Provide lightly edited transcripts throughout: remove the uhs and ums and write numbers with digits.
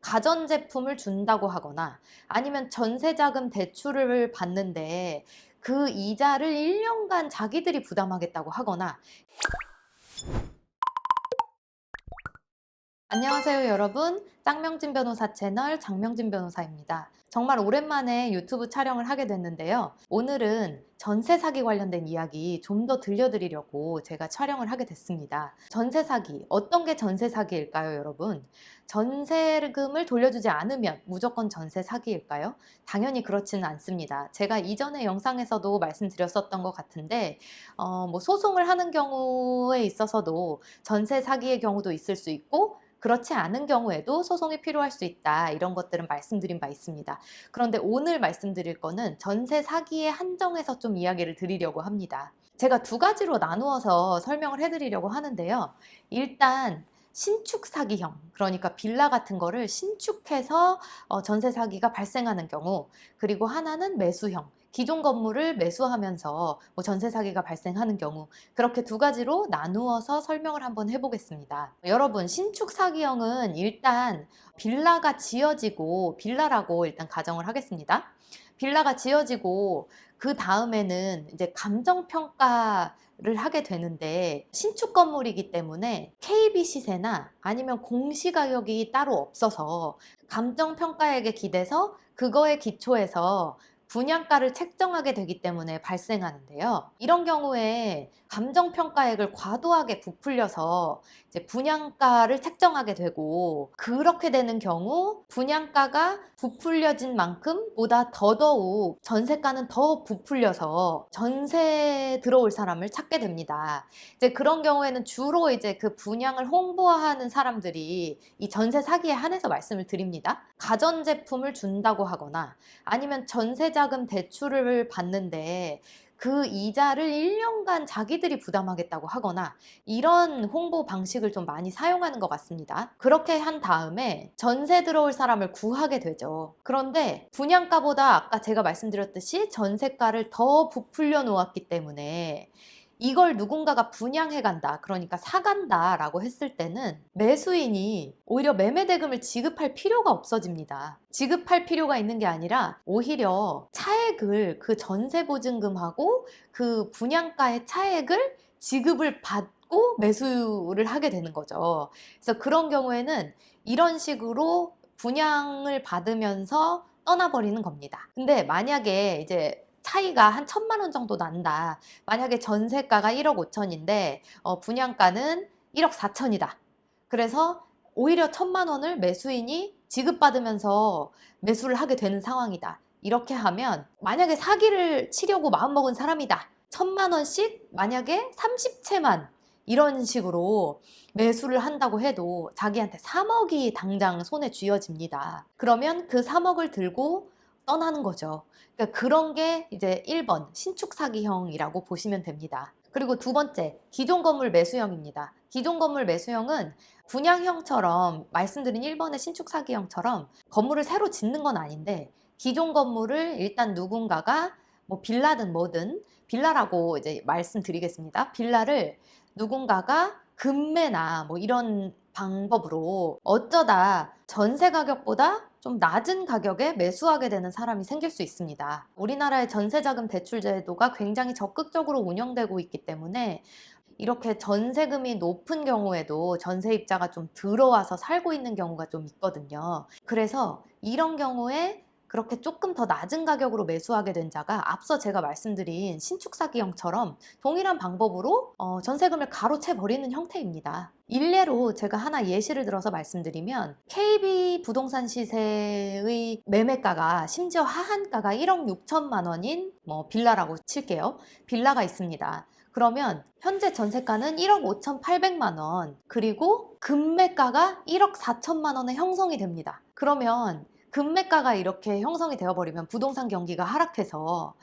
가전제품을 준다고 하거나 아니면 전세자금 대출을 받는데 그 이자를 1년간 자기들이 부담하겠다고 하거나. 안녕하세요 여러분, 짱명진 변호사 채널 장명진 변호사입니다. 정말 오랜만에 유튜브 촬영을 하게 됐는데요, 오늘은 전세 사기 관련된 이야기 좀 더 들려드리려고 제가 촬영을 하게 됐습니다. 전세 사기, 어떤 게 전세 사기일까요 여러분? 전세금을 돌려주지 않으면 무조건 전세 사기일까요? 당연히 그렇지는 않습니다. 제가 이전에 영상에서도 말씀드렸었던 것 같은데 소송을 하는 경우에 있어서도 전세 사기의 경우도 있을 수 있고, 그렇지 않은 경우에도 소송이 필요할 수 있다, 이런 것들은 말씀드린 바 있습니다. 그런데 오늘 말씀드릴 거는 전세 사기에 한정해서 좀 이야기를 드리려고 합니다. 제가 두 가지로 나누어서 설명을 해드리려고 하는데요, 일단 신축 사기형, 그러니까 빌라 같은 거를 신축해서 전세 사기가 발생하는 경우, 그리고 하나는 매수형, 기존 건물을 매수하면서 전세 사기가 발생하는 경우, 그렇게 두 가지로 나누어서 설명을 한번 해보겠습니다. 여러분, 신축 사기형은 일단 빌라가 지어지고, 빌라라고 일단 가정을 하겠습니다. 빌라가 지어지고 그 다음에는 이제 감정평가를 하게 되는데, 신축 건물이기 때문에 KB 시세나 아니면 공시가격이 따로 없어서 감정평가액에 기대서 그거에 기초해서 분양가를 책정하게 되기 때문에 발생하는데요. 이런 경우에 감정평가액을 과도하게 부풀려서 이제 분양가를 책정하게 되고, 그렇게 되는 경우 분양가가 부풀려진 만큼 보다 더더욱 전세가는 더 부풀려서 전세 들어올 사람을 찾게 됩니다. 이제 그런 경우에는 주로 이제 그 분양을 홍보하는 사람들이 이 전세 사기에 한해서 말씀을 드립니다. 가전제품을 준다고 하거나 아니면 전세자금 대출을 받는데 그 이자를 1년간 자기들이 부담하겠다고 하거나, 이런 홍보 방식을 좀 많이 사용하는 것 같습니다. 그렇게 한 다음에 전세 들어올 사람을 구하게 되죠. 그런데 분양가보다 아까 제가 말씀드렸듯이 전세가를 더 부풀려 놓았기 때문에 이걸 누군가가 분양해 간다, 그러니까 사간다 라고 했을 때는 매수인이 오히려 매매대금을 지급할 필요가 없어집니다. 지급할 필요가 있는 게 아니라 오히려 차액을, 그 전세보증금하고 그 분양가의 차액을 지급을 받고 매수를 하게 되는 거죠. 그래서 그런 경우에는 이런 식으로 분양을 받으면서 떠나버리는 겁니다. 근데 만약에 이제 차이가 한 1,000만 원 정도 난다. 만약에 전세가가 1억 5천인데 분양가는 1억 4천이다. 그래서 오히려 1,000만 원을 매수인이 지급받으면서 매수를 하게 되는 상황이다. 이렇게 하면, 만약에 사기를 치려고 마음먹은 사람이다. 1,000만 원씩 만약에 30채만 이런 식으로 매수를 한다고 해도 자기한테 3억이 당장 손에 쥐어집니다. 그러면 그 3억을 들고 떠나는 거죠. 그러니까 그런 게 이제 1번 신축 사기형이라고 보시면 됩니다. 그리고 두 번째, 기존 건물 매수형입니다. 기존 건물 매수형은 분양형처럼, 말씀드린 1번의 신축 사기형처럼 건물을 새로 짓는 건 아닌데, 기존 건물을 일단 누군가가 빌라든 뭐든, 빌라라고 이제 말씀드리겠습니다. 빌라를 누군가가 금매나 이런 방법으로 어쩌다 전세 가격보다 좀 낮은 가격에 매수하게 되는 사람이 생길 수 있습니다. 우리나라의 전세자금 대출 제도가 굉장히 적극적으로 운영되고 있기 때문에 이렇게 전세금이 높은 경우에도 전세입자가 좀 들어와서 살고 있는 경우가 좀 있거든요. 그래서 이런 경우에 그렇게 조금 더 낮은 가격으로 매수하게 된 자가 앞서 제가 말씀드린 신축 사기형처럼 동일한 방법으로 전세금을 가로채 버리는 형태입니다. 일례로 제가 하나 예시를 들어서 말씀드리면, KB 부동산 시세의 매매가가, 심지어 하한가가 1억 6천만 원인 빌라라고 칠게요. 빌라가 있습니다. 그러면 현재 전세가는 1억 5,800만 원, 그리고 금매가가 1억 4천만 원에 형성이 됩니다. 그러면 금매가가 이렇게 형성이 되어버리면 부동산 경기가 하락해서,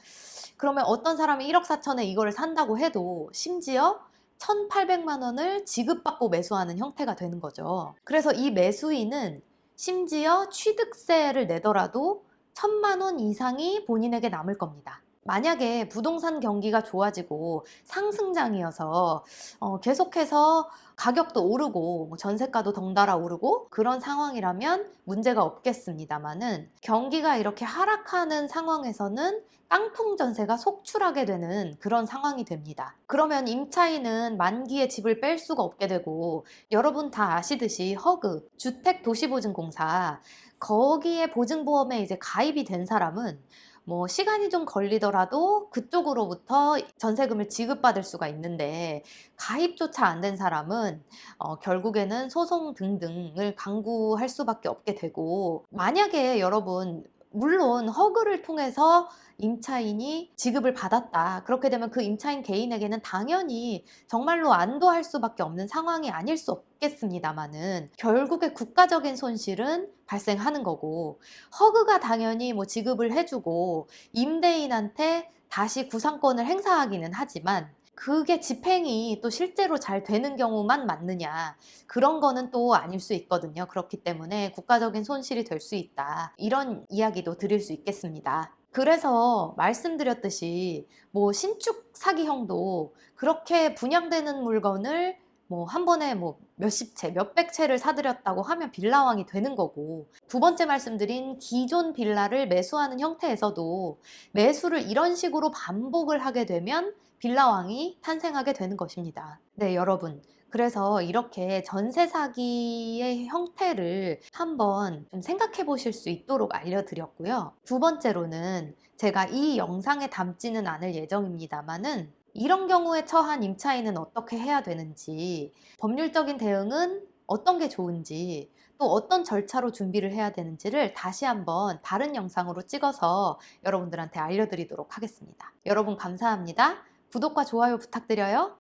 그러면 어떤 사람이 1억 4천에 이거를 산다고 해도 심지어 1,800만 원을 지급받고 매수하는 형태가 되는 거죠. 그래서 이 매수인은 심지어 취득세를 내더라도 1,000만 원 이상이 본인에게 남을 겁니다. 만약에 부동산 경기가 좋아지고 상승장이어서 계속해서 가격도 오르고 뭐 전세가도 덩달아 오르고 그런 상황이라면 문제가 없겠습니다만은, 경기가 이렇게 하락하는 상황에서는 깡통 전세가 속출하게 되는 그런 상황이 됩니다. 그러면 임차인은 만기에 집을 뺄 수가 없게 되고, 여러분 다 아시듯이 허그, 주택도시보증공사, 거기에 보증보험에 이제 가입이 된 사람은 뭐 시간이 좀 걸리더라도 그쪽으로부터 전세금을 지급받을 수가 있는데, 가입조차 안 된 사람은 결국에는 소송 등등을 강구할 수밖에 없게 되고, 만약에 여러분 물론 허그를 통해서 임차인이 지급을 받았다, 그렇게 되면 그 임차인 개인에게는 당연히 정말로 안도할 수밖에 없는 상황이 아닐 수 없겠습니다만은, 결국에 국가적인 손실은 발생하는 거고, 허그가 당연히 뭐 지급을 해주고 임대인한테 다시 구상권을 행사하기는 하지만, 그게 집행이 또 실제로 잘 되는 경우만 맞느냐, 그런 거는 또 아닐 수 있거든요. 그렇기 때문에 국가적인 손실이 될 수 있다, 이런 이야기도 드릴 수 있겠습니다. 그래서 말씀드렸듯이 뭐 신축 사기형도 그렇게 분양되는 물건을 뭐 한 번에 뭐 몇십 채, 몇백 채를 사들였다고 하면 빌라왕이 되는 거고, 두 번째 말씀드린 기존 빌라를 매수하는 형태에서도 매수를 이런 식으로 반복을 하게 되면 빌라왕이 탄생하게 되는 것입니다. 네, 여러분. 그래서 이렇게 전세 사기의 형태를 한번 좀 생각해 보실 수 있도록 알려드렸고요. 두 번째로는 제가 이 영상에 담지는 않을 예정입니다만은, 이런 경우에 처한 임차인은 어떻게 해야 되는지, 법률적인 대응은 어떤 게 좋은지, 또 어떤 절차로 준비를 해야 되는지를 다시 한번 다른 영상으로 찍어서 여러분들한테 알려드리도록 하겠습니다. 여러분 감사합니다. 구독과 좋아요 부탁드려요.